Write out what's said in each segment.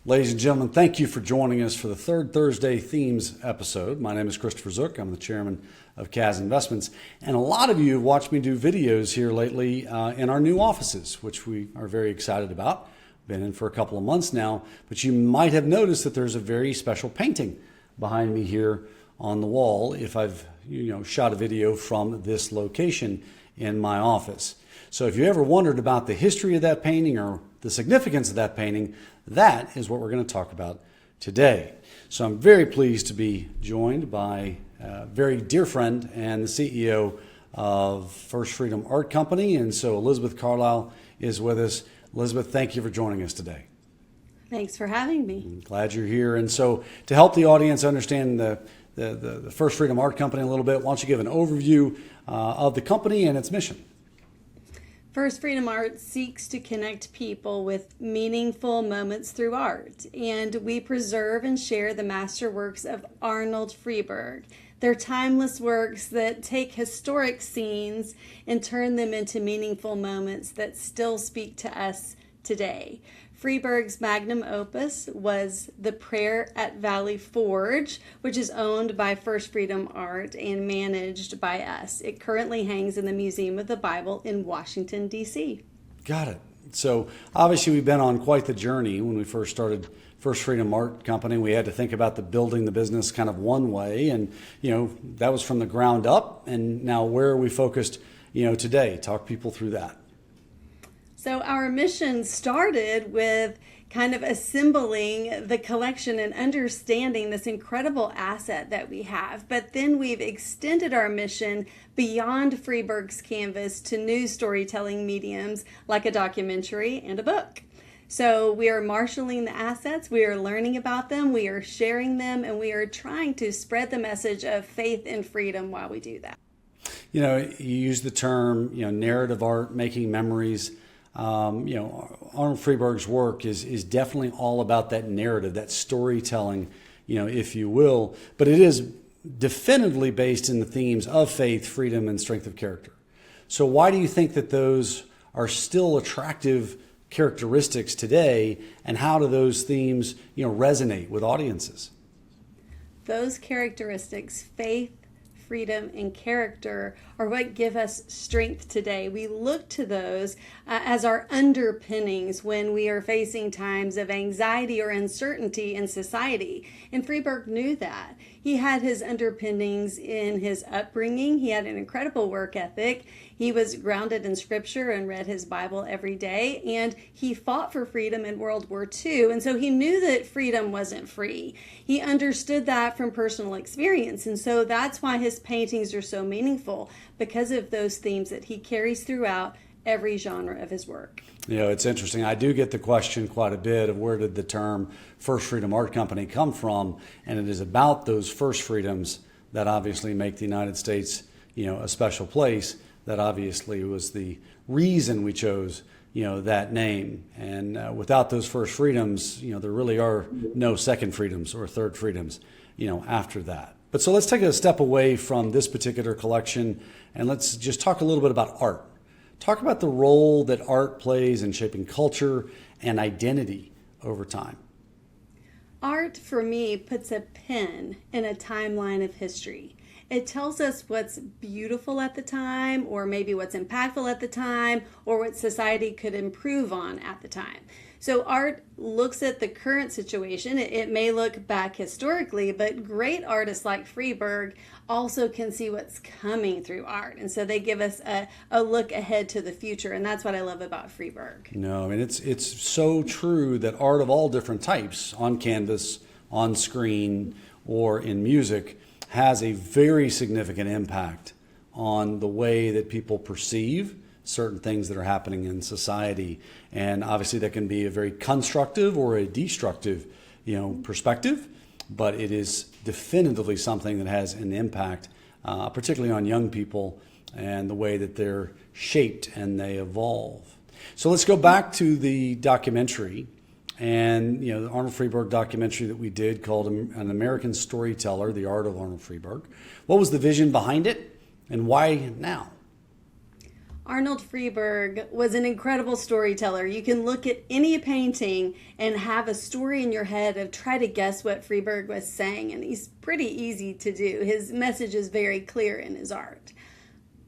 Ladies and gentlemen, thank you for joining us for the third Thursday Themes episode. My name is Christopher Zook. I'm the chairman of CAS Investments. And a lot of you have watched me do videos here lately in our new offices, which we are very excited about. Been in for a couple of months now, but you might have noticed that there's a very special painting behind me here on the wall if I've shot a video from this location in my office. So if you ever wondered about the history of that painting or the significance of that painting, that is what we're going to talk about today. So I'm very pleased to be joined by a very dear friend and the CEO of First Freedom Art Company. And so Elizabeth Carlyle is with us. Elizabeth, thank you for joining us today. Thanks for having me. I'm glad you're here. And so to help the audience understand the First Freedom Art Company a little bit, why don't you give an overview of the company and its mission? First Freedom Art seeks to connect people with meaningful moments through art, and we preserve and share the masterworks of Arnold Friberg. They're timeless works that take historic scenes and turn them into meaningful moments that still speak to us today. Friberg's magnum opus was The Prayer at Valley Forge, which is owned by First Freedom Art and managed by us. It currently hangs in the Museum of the Bible in Washington, D.C. Got it. So obviously we've been on quite the journey. When we first started First Freedom Art Company, we had to think about building the business kind of one way, and that was from the ground up. And now where are we focused today? Talk people through that. So our mission started with kind of assembling the collection and understanding this incredible asset that we have. But then we've extended our mission beyond Friberg's canvas to new storytelling mediums like a documentary and a book. So we are marshaling the assets, we are learning about them, we are sharing them, and we are trying to spread the message of faith and freedom while we do that. You use the term, narrative art, making memories. Arnold Friberg's work is definitely all about that narrative, that storytelling, if you will, but it is definitively based in the themes of faith, freedom, and strength of character. So why do you think that those are still attractive characteristics today, and how do those themes, resonate with audiences? Those characteristics, faith, freedom, and character, are what give us strength today. We look to those as our underpinnings when we are facing times of anxiety or uncertainty in society. And Friberg knew that. He had his underpinnings in his upbringing. He had an incredible work ethic. He was grounded in scripture and read his Bible every day. And he fought for freedom in World War II. And so he knew that freedom wasn't free. He understood that from personal experience. And so that's why his paintings are so meaningful, because of those themes that he carries throughout every genre of his work. It's interesting. I do get the question quite a bit of where did the term First Freedom Art Company come from? And it is about those first freedoms that obviously make the United States, a special place. That obviously was the reason we chose, that name. And without those first freedoms, there really are no second freedoms or third freedoms, after that. But so let's take a step away from this particular collection and let's just talk a little bit about art. Talk about the role that art plays in shaping culture and identity over time. Art, for me, puts a pin in a timeline of history. It tells us what's beautiful at the time, or maybe what's impactful at the time, or what society could improve on at the time. So art looks at the current situation. It may look back historically, but great artists like Friberg also can see what's coming through art. And so they give us a look ahead to the future. And that's what I love about Friberg. No, I mean, it's so true that art of all different types, on canvas, on screen, or in music, has a very significant impact on the way that people perceive certain things that are happening in society. And obviously that can be a very constructive or a destructive, perspective, but it is definitively something that has an impact, particularly on young people and the way that they're shaped and they evolve. So let's go back to the documentary and, the Arnold Friberg documentary that we did called An American Storyteller, The Art of Arnold Friberg. What was the vision behind it and why now? Arnold Friberg was an incredible storyteller. You can look at any painting and have a story in your head of try to guess what Friberg was saying, and he's pretty easy to do. His message is very clear in his art.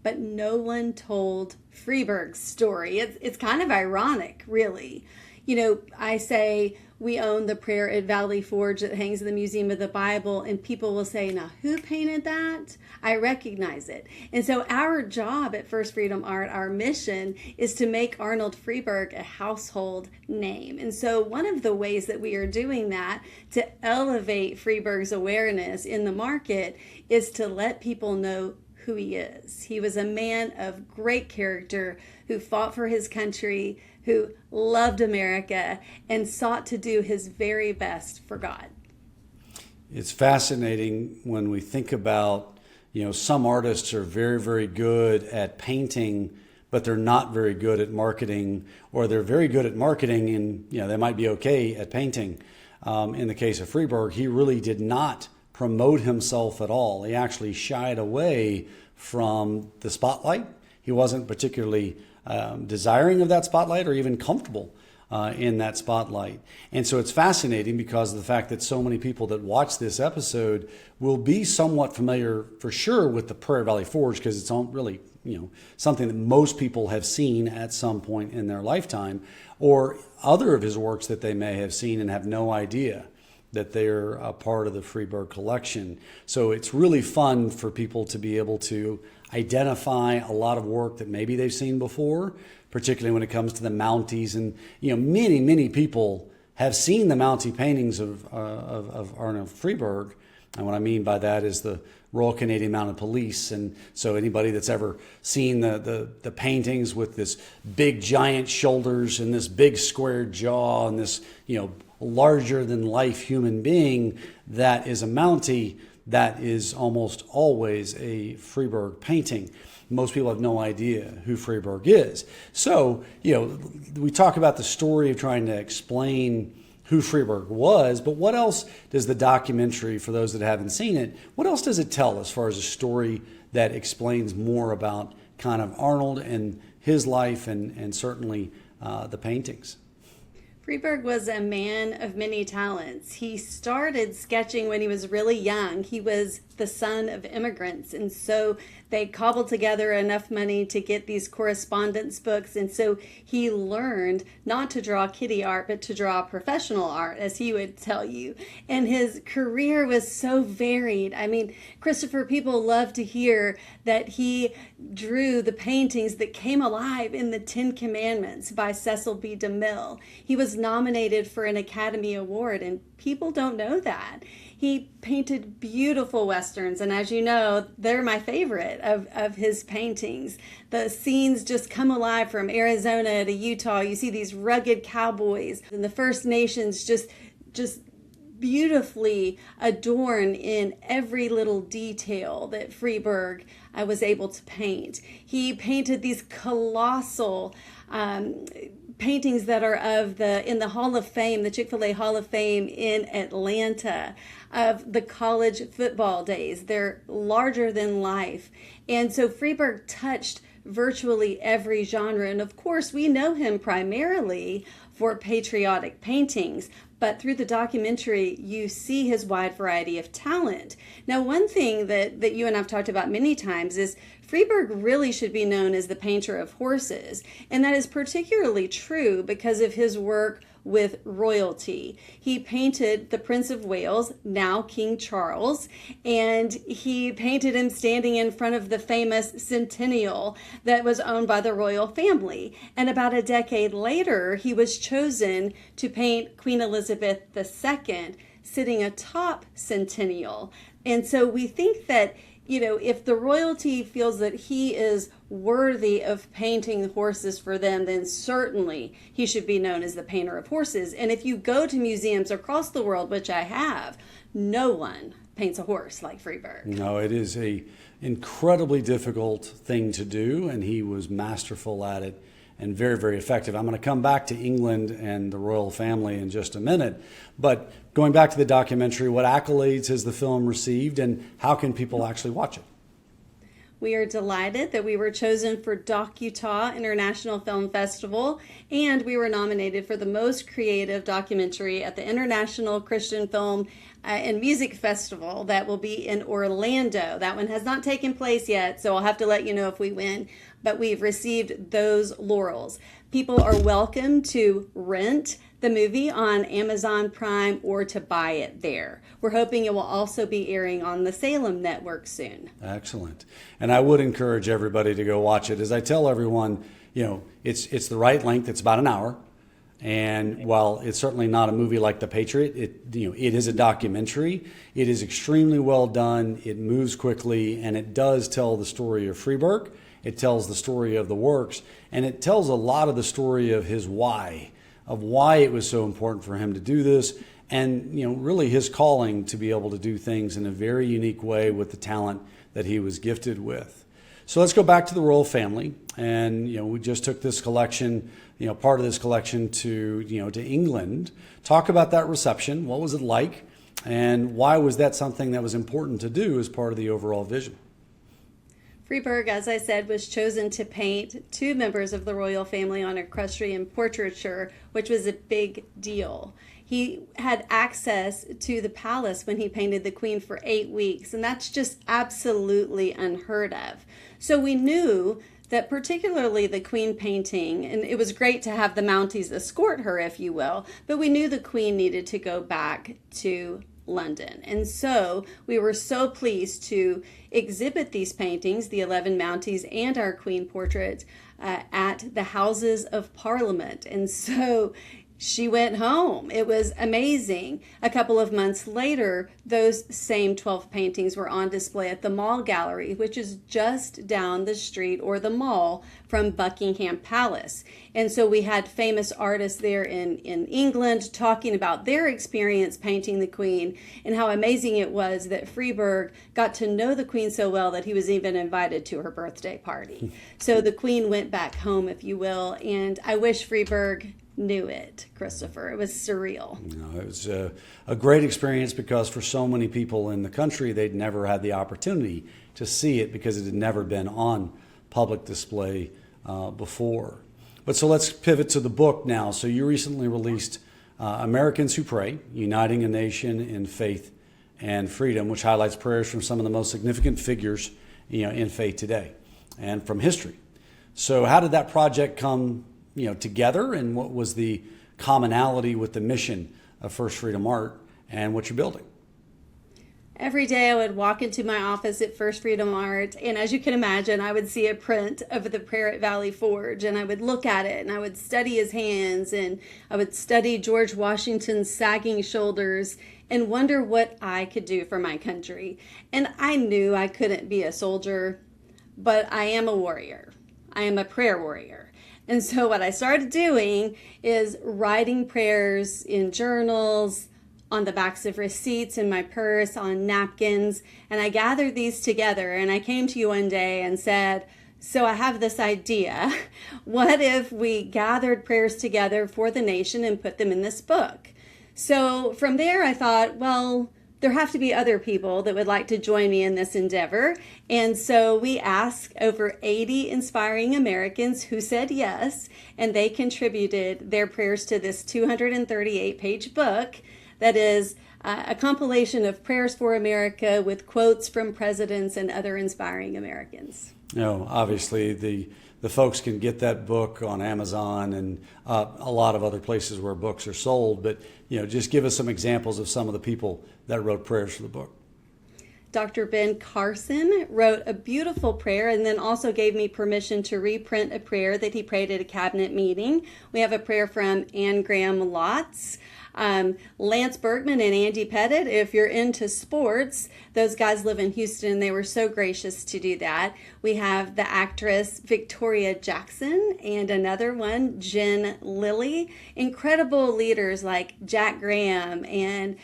But no one told Friberg's story. It's kind of ironic, really. You know, I say we own the prayer at Valley Forge that hangs in the Museum of the Bible, and people will say, now, who painted that? I recognize it. And so our job at First Freedom Art, our mission, is to make Arnold Friberg a household name. And so one of the ways that we are doing that to elevate Friberg's awareness in the market is to let people know who he is. He was a man of great character who fought for his country, who loved America, and sought to do his very best for God. It's fascinating when we think about, some artists are very, very good at painting, but they're not very good at marketing, or they're very good at marketing and, they might be okay at painting. In the case of Friberg, he really did not promote himself at all. He actually shied away from the spotlight. He wasn't particularly desiring of that spotlight or even comfortable in that spotlight. And so it's fascinating because of the fact that so many people that watch this episode will be somewhat familiar for sure with the Prairie Valley Forge, because it's really, something that most people have seen at some point in their lifetime, or other of his works that they may have seen and have no idea that they're a part of the Friberg collection. So it's really fun for people to be able to identify a lot of work that maybe they've seen before, particularly when it comes to the Mounties. And many people have seen the Mountie paintings of Arnold Friberg. And what I mean by that is the Royal Canadian Mounted Police. And so anybody that's ever seen the paintings with this big giant shoulders and this big square jaw and this larger than life human being that is a Mountie, that is almost always a Friberg painting. Most people have no idea who Friberg is. So, we talk about the story of trying to explain who Friberg was, but what else does the documentary, for those that haven't seen it, what else does it tell as far as a story that explains more about kind of Arnold and his life and certainly the paintings? Friberg was a man of many talents. He started sketching when he was really young. He was the son of immigrants, and so they cobbled together enough money to get these correspondence books, and so he learned not to draw kitty art but to draw professional art, as he would tell you. And his career was so varied. I mean, Christopher, people love to hear that he drew the paintings that came alive in the Ten Commandments by Cecil B. DeMille. He was nominated for an Academy Award, and people don't know that. He painted beautiful Westerns, and as you know, they're my favorite of his paintings. The scenes just come alive from Arizona to Utah. You see these rugged cowboys, and the First Nations just beautifully adorned in every little detail that Friberg was able to paint. He painted these colossal paintings that are in the Hall of Fame, the Chick-fil-A Hall of Fame in Atlanta, of the college football days. They're larger than life. And so Friberg touched virtually every genre. And of course, we know him primarily for patriotic paintings, but through the documentary, you see his wide variety of talent. Now, one thing that you and I've talked about many times is Friberg really should be known as the painter of horses. And that is particularly true because of his work with royalty. He painted the Prince of Wales, now King Charles, and he painted him standing in front of the famous Centennial that was owned by the royal family. And about a decade later, he was chosen to paint Queen Elizabeth II sitting atop Centennial. And so we think that if the royalty feels that he is worthy of painting horses for them, then certainly he should be known as the painter of horses. And if you go to museums across the world, which I have, no one paints a horse like Friberg. No, it is a incredibly difficult thing to do, and he was masterful at it and very, very effective. I'm going to come back to England and the royal family in just a minute. But going back to the documentary, what accolades has the film received, and how can people actually watch it? We are delighted that we were chosen for Doc Utah International Film Festival, and we were nominated for the most creative documentary at the International Christian Film and Music Festival that will be in Orlando. That one has not taken place yet, so I'll have to let you know if we win, but we've received those laurels. People are welcome to rent the movie on Amazon Prime or to buy it there. We're hoping it will also be airing on the Salem Network soon. Excellent. And I would encourage everybody to go watch it. As I tell everyone, it's the right length. It's about an hour. And while it's certainly not a movie like The Patriot, it is a documentary. It is extremely well done. It moves quickly, and it does tell the story of Friberg. It tells the story of the works, and it tells a lot of the story of his why, of why it was so important for him to do this, and really his calling to be able to do things in a very unique way with the talent that he was gifted with. So let's go back to the royal family, and we just took this collection, part of this collection to England. Talk about that reception. What was it like, and why was that something that was important to do as part of the overall vision? Friberg, as I said, was chosen to paint two members of the royal family on equestrian portraiture, which was a big deal. He had access to the palace when he painted the Queen for 8 weeks, and that's just absolutely unheard of. So we knew that particularly the Queen painting, and it was great to have the Mounties escort her, if you will, but we knew the Queen needed to go back to London. And so we were so pleased to exhibit these paintings, the 11 Mounties and our Queen portrait, at the Houses of Parliament. And so she went home. It was amazing. A couple of months later, those same 12 paintings were on display at the Mall Gallery, which is just down the street or the mall from Buckingham Palace. And so we had famous artists there in England talking about their experience painting the Queen and how amazing it was that Friberg got to know the Queen so well that he was even invited to her birthday party. So the Queen went back home, if you will, and I wish Friberg knew it, Christopher. It was surreal. It was a great experience because for so many people in the country, they'd never had the opportunity to see it because it had never been on public display before. But so let's pivot to the book now. So you recently released Americans Who Pray, Uniting a Nation in Faith and Freedom, which highlights prayers from some of the most significant figures in faith today and from history. So how did that project come together, and what was the commonality with the mission of First Freedom Art and what you're building? Every day I would walk into my office at First Freedom Art, and as you can imagine, I would see a print of the prayer at Valley Forge, and I would look at it, and I would study his hands, and I would study George Washington's sagging shoulders, and wonder what I could do for my country. And I knew I couldn't be a soldier, but I am a warrior. I am a prayer warrior. And so what I started doing is writing prayers in journals, on the backs of receipts in my purse, on napkins, and I gathered these together, and I came to you one day and said, so I have this idea. What if we gathered prayers together for the nation and put them in this book? So from there I thought, well, there have to be other people that would like to join me in this endeavor. And so we asked over 80 inspiring Americans who said yes, and they contributed their prayers to this 238-page book that is a compilation of prayers for America with quotes from presidents and other inspiring Americans. Obviously the folks can get that book on Amazon and a lot of other places where books are sold, but just give us some examples of some of the people that wrote prayers for the book. Dr. Ben Carson wrote a beautiful prayer and then also gave me permission to reprint a prayer that he prayed at a cabinet meeting. We have a prayer from Anne Graham Lotz. Lance Bergman and Andy Pettit, if you're into sports, those guys live in Houston and they were so gracious to do that. We have the actress Victoria Jackson and another one, Jen Lilly. Incredible leaders like Jack Graham and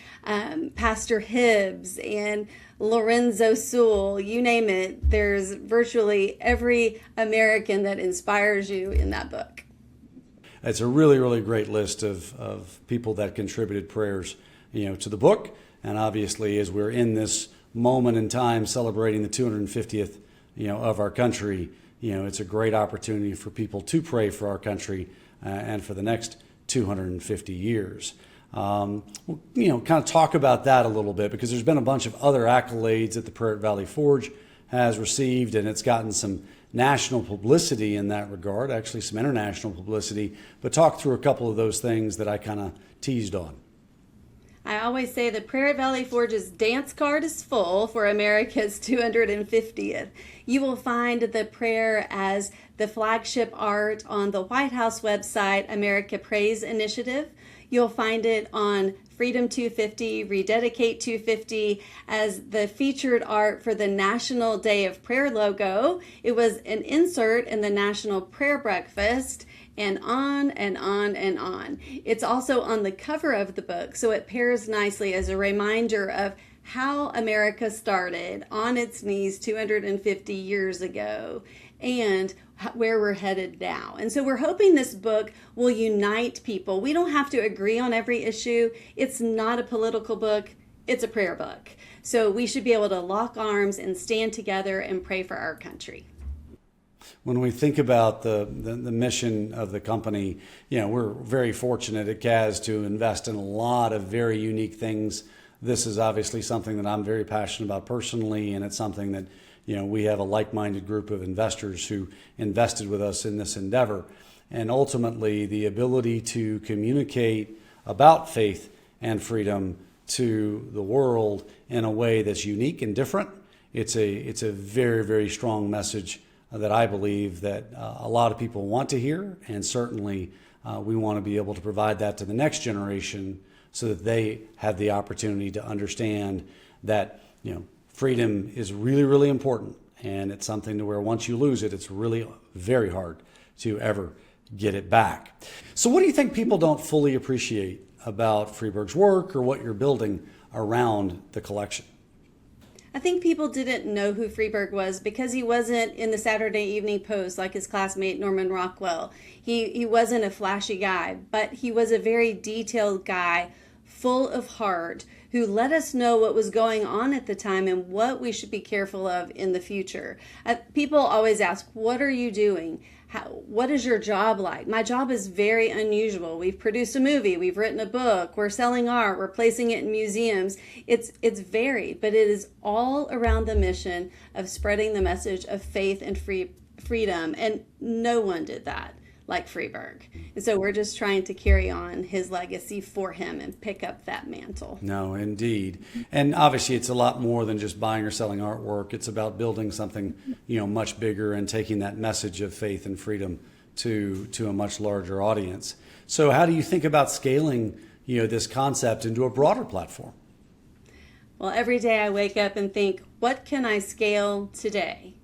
Pastor Hibbs and Lorenzo Sewell, you name it. There's virtually every American that inspires you in that book. It's a really, really great list of people that contributed prayers, to the book. And obviously, as we're in this moment in time celebrating the 250th of our country, it's a great opportunity for people to pray for our country and for the next 250 years. We'll, kind of talk about that a little bit, because there's been a bunch of other accolades that the Prairie Valley Forge has received, and it's gotten some national publicity in that regard, actually some international publicity. But talk through a couple of those things that I kind of teased on. I always say the Prairie Valley Forge's dance card is full for America's 250th. You will find the prayer as the flagship art on the White House website, America Prays Initiative. You'll find it on Freedom 250, Rededicate 250 as the featured art for the National Day of Prayer logo. It was an insert in the National Prayer Breakfast, and on and on and on. It's also on the cover of the book, so it pairs nicely as a reminder of how America started on its knees 250 years ago and where we're headed now. And so we're hoping this book will unite people. We don't have to agree on every issue. It's not a political book. It's a prayer book. So we should be able to lock arms and stand together and pray for our country. When we think about the mission of the company, we're very fortunate at CAS to invest in a lot of very unique things. This is obviously something that I'm very passionate about personally, and it's something that, we have a like-minded group of investors who invested with us in this endeavor. And ultimately, the ability to communicate about faith and freedom to the world in a way that's unique and different, it's a very, very strong message that I believe that a lot of people want to hear, and certainly we want to be able to provide that to the next generation so that they have the opportunity to understand that freedom is really, really important, and it's something to where once you lose it, it's really very hard to ever get it back. So what do you think people don't fully appreciate about Friberg's work or what you're building around the collection? I think people didn't know who Friberg was because he wasn't in the Saturday Evening Post like his classmate Norman Rockwell. He wasn't a flashy guy, but he was a very detailed guy, full of heart, who let us know what was going on at the time and what we should be careful of in the future. People always ask, what are you doing? What is your job like? My job is very unusual. We've produced a movie, we've written a book, we're selling art, we're placing it in museums. It's varied, but it is all around the mission of spreading the message of faith and freedom. And no one did that like Friberg. And so we're just trying to carry on his legacy for him and pick up that mantle. No, indeed. And obviously it's a lot more than just buying or selling artwork. It's about building something, much bigger and taking that message of faith and freedom to a much larger audience. So how do you think about scaling, this concept into a broader platform? Well, every day I wake up and think, what can I scale today?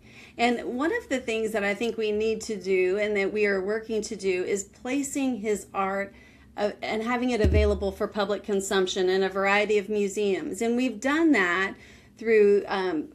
And one of the things that I think we need to do and that we are working to do is placing his art and having it available for public consumption in a variety of museums. And we've done that through,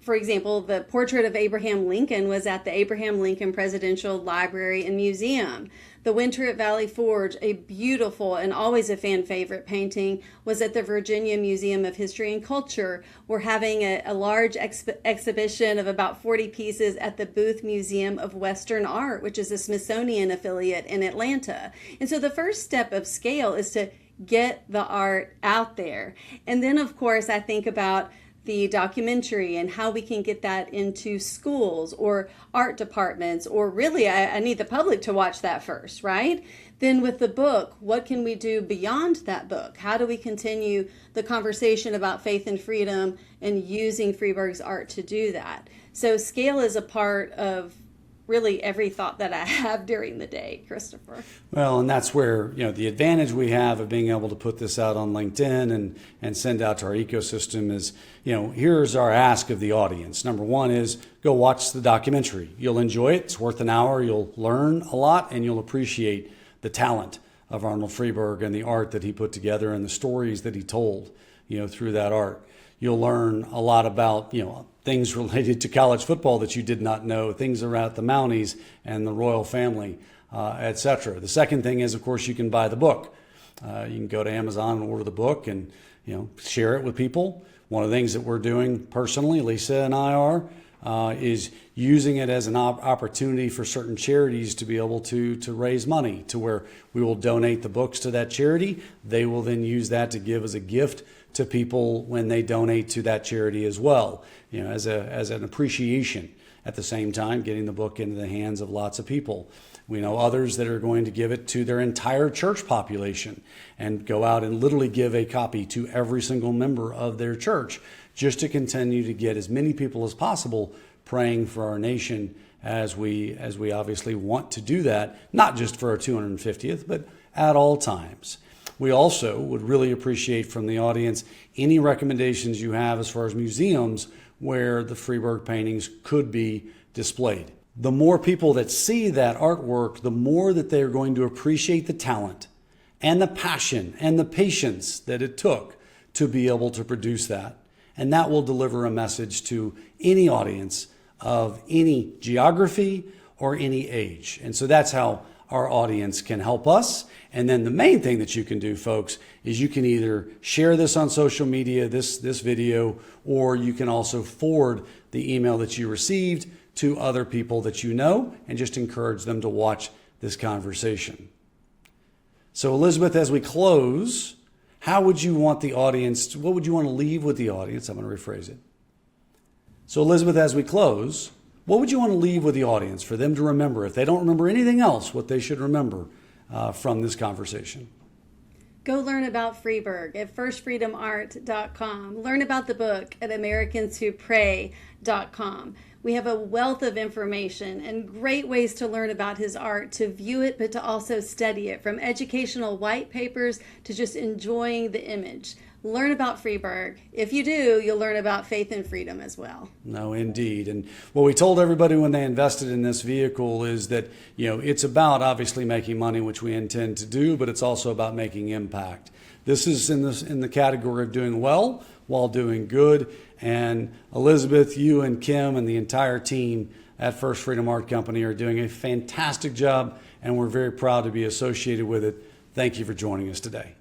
for example, the portrait of Abraham Lincoln was at the Abraham Lincoln Presidential Library and Museum. The Winter at Valley Forge, a beautiful and always a fan favorite painting, was at the Virginia Museum of History and Culture. We're having a large exhibition of about 40 pieces at the Booth Museum of Western Art, which is a Smithsonian affiliate in Atlanta. And so the first step of scale is to get the art out there. And then, of course, I think about the documentary and how we can get that into schools or art departments, or really I need the public to watch that first, right? Then with the book, what can we do beyond that book? How do we continue the conversation about faith and freedom and using Friberg's art to do that? So scale is a part of really every thought that I have during the day, Christopher. Well, and that's where, the advantage we have of being able to put this out on LinkedIn and send out to our ecosystem is, here's our ask of the audience. Number one is go watch the documentary. You'll enjoy it. It's worth an hour. You'll learn a lot and you'll appreciate the talent of Arnold Friberg and the art that he put together and the stories that he told, through that art. You'll learn a lot about, things related to college football that you did not know, things around the Mounties and the royal family, etc. The second thing is, of course, you can buy the book. You can go to Amazon and order the book and, share it with people. One of the things that we're doing personally, Lisa and I are, is using it as an opportunity for certain charities to be able to raise money, to where we will donate the books to that charity. They will then use that to give as a gift to people when they donate to that charity as well, as an appreciation. At the same time, getting the book into the hands of lots of people. We know others that are going to give it to their entire church population and go out and literally give a copy to every single member of their church, just to continue to get as many people as possible praying for our nation, as we obviously want to do that, not just for our 250th, but at all times. We also would really appreciate from the audience any recommendations you have as far as museums where the Friberg paintings could be displayed. The more people that see that artwork, the more that they're going to appreciate the talent and the passion and the patience that it took to be able to produce that. And that will deliver a message to any audience of any geography or any age. And so that's how our audience can help us. And then the main thing that you can do, folks, is you can either share this on social media, this video, or you can also forward the email that you received to other people that you know and just encourage them to watch this conversation. So Elizabeth, as we close, how would you want the audience, what would you want to leave with the audience? I'm going to rephrase it. So Elizabeth, as we close, what would you want to leave with the audience for them to remember, if they don't remember anything else, what they should remember from this conversation? Go learn about Friberg at firstfreedomart.com. Learn about the book at americanswhopray.com. We have a wealth of information and great ways to learn about his art, to view it, but to also study it, from educational white papers to just enjoying the image. Learn about Friberg. If you do, you'll learn about faith and freedom as well. No, indeed. And what we told everybody when they invested in this vehicle is that, it's about obviously making money, which we intend to do, but it's also about making impact. This is in the category of doing well while doing good. And Elizabeth, you and Kim and the entire team at First Freedom Art Company are doing a fantastic job, and we're very proud to be associated with it. Thank you for joining us today.